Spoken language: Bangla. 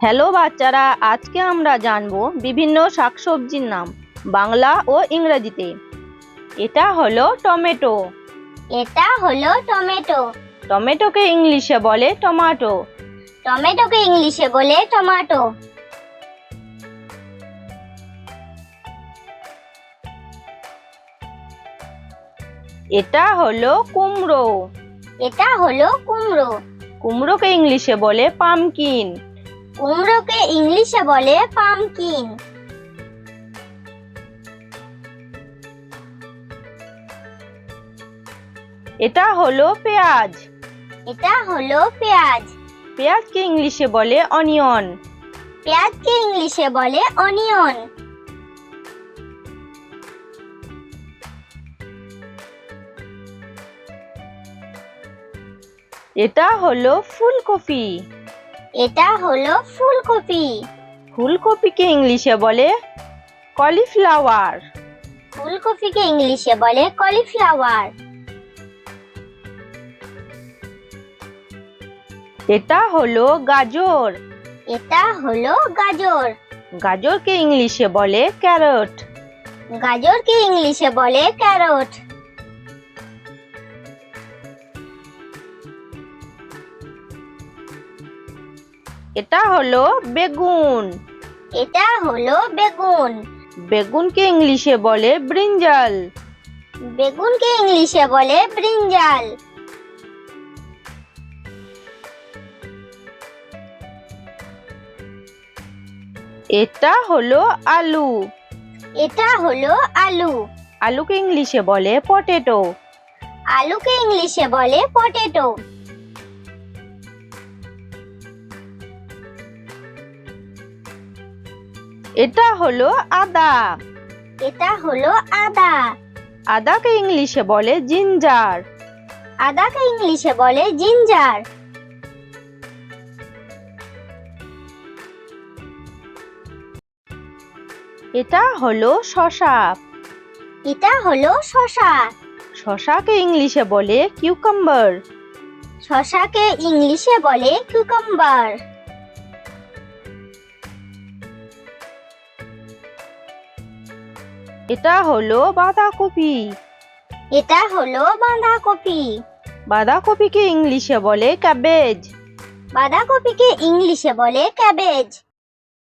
হ্যালো বাচ্চারা, আজকে আমরা জানবো বিভিন্ন শাকসবজির নাম বাংলা ও ইংরেজিতে। এটা হলো টমেটো। এটা হলো টমেটো। টমেটোকে ইংলিশে বলে টমাটো। টমেটোকে ইংলিশে বলে টমেটো। এটা হলো কুমড়ো। এটা হলো কুমড়ো। কুমড়োকে ইংলিশে বলে পামকিন। কুমড়োকে ইংলিশে বলে পামকিন। এটা হলো পেঁয়াজ। এটা হলো পেঁয়াজ। পেঁয়াজকে ইংলিশে বলে অনিয়ন। পেঁয়াজকে ইংলিশে বলে অনিয়ন। এটা হলো ফুলকপি। এটা হলো ফুলকপি। ফুলকপিকে ইংলিশে বলে কলিফ্লাওয়ার। ফুলকপিকে ইংলিশে বলে কলিফ্লাওয়ার। এটা হলো গাজর। এটা হলো গাজর। গাজরকে ইংলিশে বলে ক্যারট। গাজরকে ইংলিশে বলে ক্যারট। এটা হলো বেগুন। এটা হলো বেগুন। বেগুনকে ইংলিশে বলে ব্রিঞ্জাল। বেগুনকে ইংলিশে বলে ব্রিঞ্জাল। এটা হলো আলু। এটা হলো আলু। আলুকে ইংলিশে বলে পটেটো। আলুকে ইংলিশে বলে পটেটো। এটা হলো আদা। এটা হলো আদা। আদাকে ইংলিশে বলে জিঞ্জার। আদাকে ইংলিশে বলে জিঞ্জার। এটা হলো শসা। এটা হলো শসা। শসাকে ইংলিশে বলে কিউকাম্বার। শসাকে ইংলিশে বলে কিউকাম্বার। এটা হলো বাঁধাকপি। এটা হলো বাঁধাকপি। বাঁধাকপিকে ইংলিশে বলে ক্যাবেজ। বাঁধাকপিকে ইংলিশে বলে ক্যাবেজ।